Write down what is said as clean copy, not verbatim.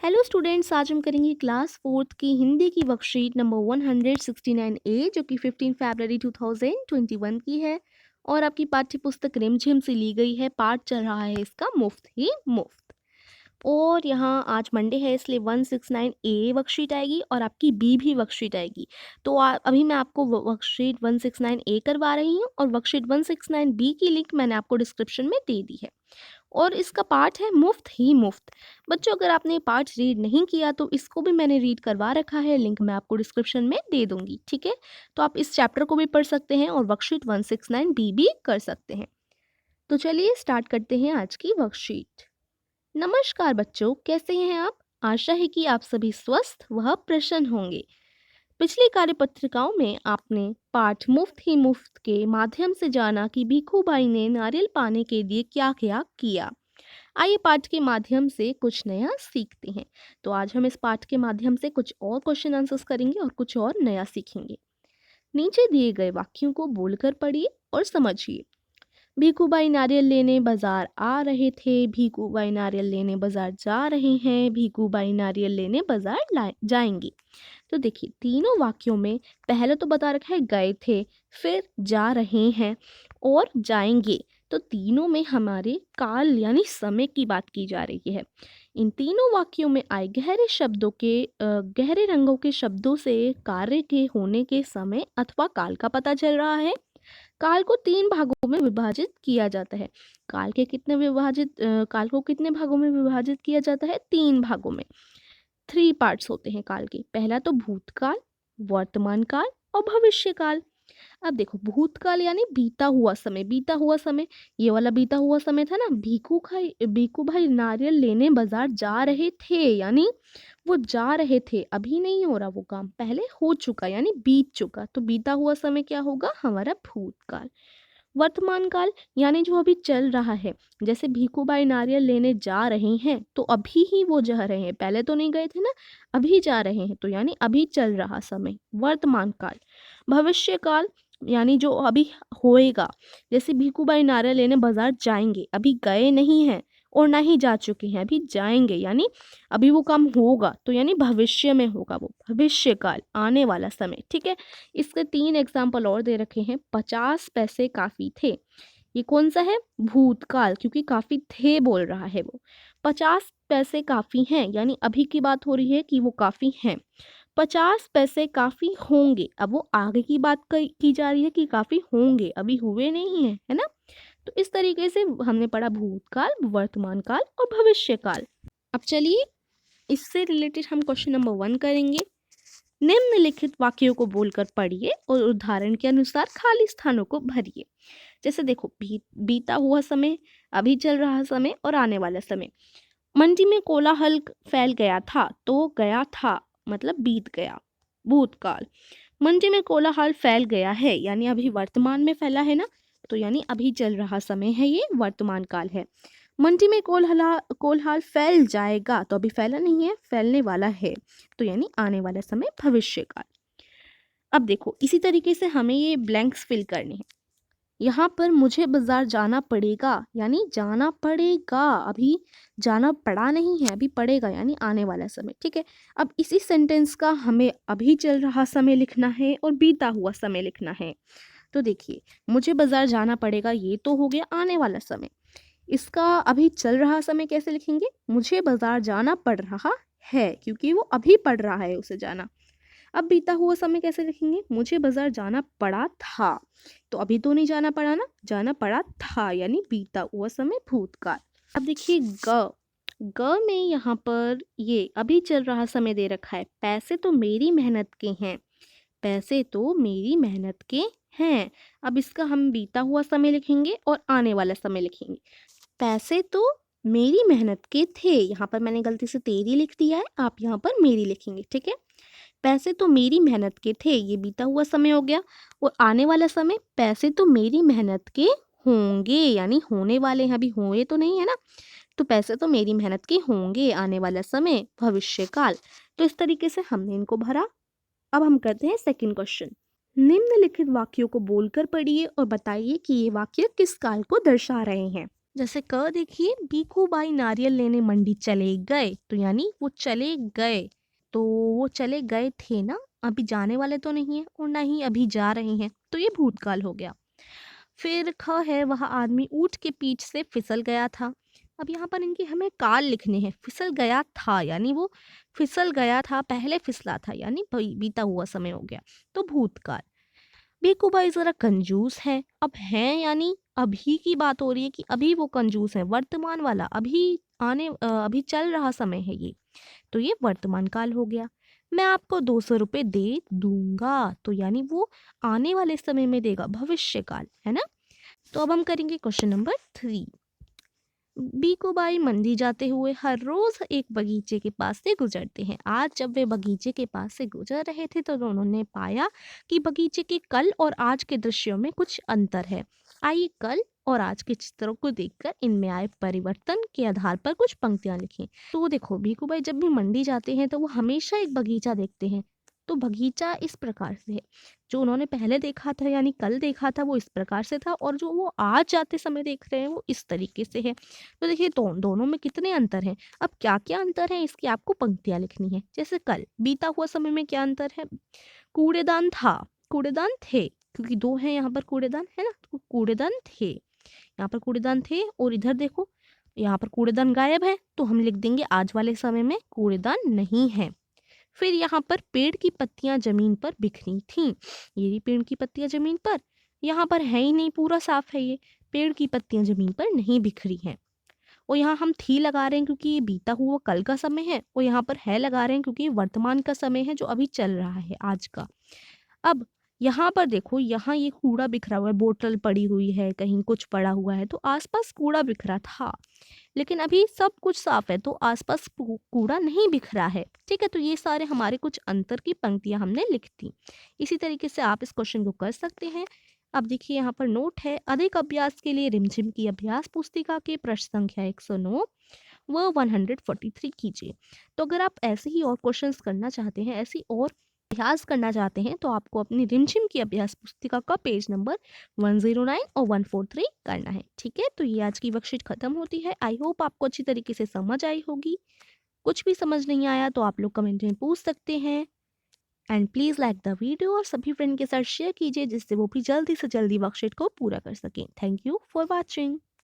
Hello students, आज हम करेंगे क्लास फोर्थ की हिंदी की वर्कशीट नंबर 169A जो कि 15 फरवरी 2021 की है और आपकी पाठ्य पुस्तक रिमझिम से ली गई है। पाठ चल रहा है इसका मुफ्त ही मुफ्त। और यहाँ आज मंडे है इसलिए 169A वर्कशीट आएगी और आपकी बी भी वर्कशीट आएगी। तो अभी मैं आपको वर्कशीट 169A करवा रही हूँ और वर्कशीट 169B की लिंक मैंने आपको डिस्क्रिप्शन में दे दी है। और इसका पार्ट है मुफ्त ही मुफ्त। बच्चों, अगर आपने पार्ट रीड नहीं किया तो इसको भी मैंने रीड करवा रखा है, लिंक मैं आपको डिस्क्रिप्शन में दे दूंगी। ठीक है, तो आप इस चैप्टर को भी पढ़ सकते हैं और वर्कशीट 169B भी कर सकते हैं। तो चलिए स्टार्ट करते हैं आज की वर्कशीट। नमस्कार बच्चों, कैसे हैं आप? आशा है कि आप सभी स्वस्थ व प्रसन्न होंगे। पिछली कार्यपत्रिकाओं में आपने पाठ मुफ्त ही मुफ्त के माध्यम से जाना कि भीखू भाई ने नारियल पाने के लिए क्या क्या किया। आइए पाठ के माध्यम से कुछ नया सीखते हैं। तो आज हम इस पाठ के माध्यम से कुछ और क्वेश्चन आंसर्स करेंगे और कुछ और नया सीखेंगे। नीचे दिए गए वाक्यों को बोलकर पढ़िए और समझिए। भीखूबाई नारियल लेने बाजार आ रहे थे, भीखूबाई नारियल लेने बाजार जा रहे हैं, भीखूबाई नारियल लेने बाजार जाएंगे। तो देखिए, तीनों वाक्यों में पहले तो बता रखा है गए थे, फिर जा रहे हैं और जाएंगे। तो तीनों में हमारे काल यानी समय की बात की जा रही है। इन तीनों वाक्यों में आए गहरे रंगों के शब्दों से कार्य के होने के समय अथवा काल का पता चल रहा है। काल को तीन भागों में विभाजित किया जाता है। काल को कितने भागों में विभाजित किया जाता है? तीन भागों में। 3 पार्ट्स होते हैं काल के। पहला तो भूतकाल, वर्तमान काल और भविष्य काल। अब देखो, भूतकाल यानी बीता हुआ समय। बीता हुआ समय, ये वाला बीता हुआ समय था ना। भीखू भाई नारियल लेने बाजार जा रहे थे, यानी वो जा रहे थे, अभी नहीं हो रहा, वो काम पहले हो चुका यानी बीत चुका। तो बीता हुआ समय क्या होगा? हमारा भूतकाल। वर्तमान काल यानी जो अभी चल रहा है। जैसे भीखूबाई नारियल लेने जा रहे हैं तो अभी ही वो जा रहे हैं, पहले तो नहीं गए थे ना, अभी जा रहे हैं, तो यानी अभी चल रहा समय, वर्तमान काल। भविष्य काल यानी जो अभी होएगा। जैसे भीखूबाई नारियल लेने बाजार जाएंगे, अभी गए नहीं हैं और ना ही जा चुके हैं, अभी जाएंगे, यानी अभी वो काम होगा, तो यानी भविष्य में होगा, वो भविष्य काल, आने वाला समय। ठीक है, इसके 3 एग्जाम्पल और दे रखे हैं। 50 पैसे काफी थे, ये कौन सा है? भूतकाल, क्योंकि काफी थे बोल रहा है वो। 50 पैसे काफी हैं, यानी अभी की बात हो रही है कि वो काफी हैं। 50 पैसे काफी होंगे, अब वो आगे की बात की जा रही है कि काफी होंगे, अभी हुए नहीं है, है ना। तो इस तरीके से हमने पढ़ा भूतकाल, वर्तमान काल और भविष्य काल। अब चलिए इससे रिलेटेड हम क्वेश्चन नंबर 1 करेंगे। निम्नलिखित वाक्यों को बोलकर पढ़िए और उदाहरण के अनुसार खाली स्थानों को भरिए। जैसे देखो, बीता हुआ समय, अभी चल रहा समय और आने वाला समय। मंडी में कोलाहल फैल गया था, तो गया था मतलब बीत गया, भूतकाल। मंडी में कोलाहल फैल गया है यानी अभी वर्तमान में फैला है ना, तो यानी अभी चल रहा समय है, ये वर्तमान काल है। मंडी में कोलाहल फैल जाएगा, तो अभी फैला नहीं है, फैलने वाला है, तो यानी आने वाला समय, भविष्य काल। अब देखो, इसी तरीके से हमें ये ब्लैंक्स फिल करने हैं। यहाँ पर मुझे बाजार जाना पड़ेगा, यानी जाना पड़ेगा, अभी जाना पड़ा नहीं है, अभी पड़ेगा, यानी आने वाला समय। ठीक है, अब इसी सेंटेंस का हमें अभी चल रहा समय लिखना है और बीता हुआ समय लिखना है। तो देखिए, मुझे बाजार जाना पड़ेगा, ये तो हो गया आने वाला समय। इसका अभी चल रहा समय कैसे लिखेंगे? मुझे बाजार जाना पड़ रहा है, क्योंकि वो अभी पड़ रहा है उसे जाना। अब बीता हुआ समय कैसे लिखेंगे? मुझे बाजार जाना पड़ा था, तो अभी तो नहीं जाना पड़ा ना, जाना पड़ा था, यानी बीता हुआ समय, भूतकाल। अब देखिए, ग में यहाँ पर ये अभी चल रहा समय दे रखा है। पैसे तो मेरी मेहनत के हैं, पैसे तो मेरी मेहनत के हैं। अब इसका हम बीता हुआ समय लिखेंगे और आने वाला समय लिखेंगे। पैसे तो मेरी मेहनत के थे, यहाँ पर मैंने गलती से तेरी लिख दिया है, आप यहाँ पर मेरी लिखेंगे। ठीक है, पैसे तो मेरी मेहनत के थे, ये बीता हुआ समय हो गया। और आने वाला समय, पैसे तो मेरी मेहनत के होंगे, यानी होने वाले हैं, अभी हुए तो नहीं है ना, तो पैसे तो मेरी मेहनत के होंगे, आने वाला समय, भविष्य काल। तो इस तरीके से हमने इनको भरा। अब हम करते हैं सेकंड क्वेश्चन। निम्नलिखित वाक्यों को बोलकर पढ़िए और बताइए कि ये वाक्य किस काल को दर्शा रहे हैं। जैसे क देखिए, बीकू बाई नारियल लेने मंडी चले गए, तो यानी वो चले गए, तो वो चले गए थे ना, अभी जाने वाले तो नहीं है और ना ही अभी जा रहे हैं, तो ये भूतकाल हो गया। फिर ख है, वह आदमी ऊँट के पीठ से फिसल गया था। अब यहाँ पर इनके हमें काल लिखने हैं। फिसल गया था यानी वो फिसल गया था, पहले फिसला था यानी बीता हुआ समय हो गया, तो भूतकाल। भीखू भाई ज़रा कंजूस है। अब हैं यानी अभी की बात हो रही है कि अभी वो कंजूस है, वर्तमान वाला अभी चल रहा समय है ये, तो ये वर्तमान काल हो गया। मैं आपको 200 रुपए दे दूंगा, तो यानी वो आने वाले समय में देगा, भविष्य काल है ना। तो अब हम करेंगे क्वेश्चन नंबर 3। बीकूबाई मंडी जाते हुए हर रोज एक बगीचे के पास से गुजरते हैं। आज जब वे बगीचे के पास से गुजर रहे थे तो उन्होंने पाया कि बगीचे के कल और आज के दृश्यों में कुछ अंतर है। आइए कल और आज के चित्रों को देखकर इनमें आए परिवर्तन के आधार पर कुछ पंक्तियां लिखें। तो देखो, भीखूबाई जब भी मंडी जाते हैं तो वो हमेशा एक बगीचा देखते हैं। तो बगीचा इस प्रकार से है, जो उन्होंने पहले देखा था यानी कल देखा था वो इस प्रकार से था, और जो वो आज जाते समय देख रहे हैं वो इस तरीके से है। तो देखिए दोनों में कितने अंतर हैं। अब क्या-क्या अंतर है इसकी आपको पंक्तियाँ लिखनी है। जैसे कल बीता हुआ समय में क्या अंतर है? कूड़ेदान था, कूड़ेदान थे, क्योंकि 2 हैं यहाँ पर कूड़ेदान, है ना? तो कूड़ेदान थे, यहाँ पर कूड़ेदान थे, और इधर देखो यहाँ पर कूड़ेदान गायब है, तो हम लिख देंगे आज वाले समय में कूड़ेदान नहीं है। फिर यहाँ पर पेड़ की पत्तियां जमीन पर बिखरी थीं। ये रही पेड़ की पत्तियां जमीन पर, यहाँ पर है ही नहीं, पूरा साफ है ये, पेड़ की पत्तियां जमीन पर नहीं बिखरी हैं। और यहाँ हम थी लगा रहे हैं क्योंकि ये बीता हुआ कल का समय है, और यहाँ पर है लगा रहे हैं क्योंकि ये वर्तमान का समय है जो अभी चल रहा है आज का। अब यहाँ पर देखो, यहाँ ये कूड़ा बिखरा हुआ है, बोतल पड़ी हुई है, कहीं कुछ पड़ा हुआ है, तो आसपास कूड़ा बिखरा था। लेकिन अभी सब कुछ साफ है, तो आसपास कूड़ा नहीं बिखरा है। ठीक है, तो ये सारे हमारे कुछ अंतर की पंक्तियां हमने लिख दी। इसी तरीके से आप इस क्वेश्चन को कर सकते हैं। अब देखिए यहाँ पर नोट है, अधिक अभ्यास के लिए रिमझिम की अभ्यास पुस्तिका के प्रश्न संख्या 109 व 143 कीजिए। तो अगर आप ऐसे ही और क्वेश्चंस करना चाहते हैं, ऐसी और अभ्यास करना चाहते हैं, तो आपको अपनी रिमझिम की अभ्यास पुस्तिका का पेज नंबर 109 और 143 करना है। ठीक है, तो ये आज की वर्कशीट खत्म होती है। आई होप आपको अच्छी तरीके से समझ आई होगी। कुछ भी समझ नहीं आया तो आप लोग कमेंट में पूछ सकते हैं। And please like the video और सभी फ्रेंड के साथ शेयर कीजिए, जिससे वो भी जल्दी से जल्दी वर्कशीट को पूरा कर सकें। Thank you for watching.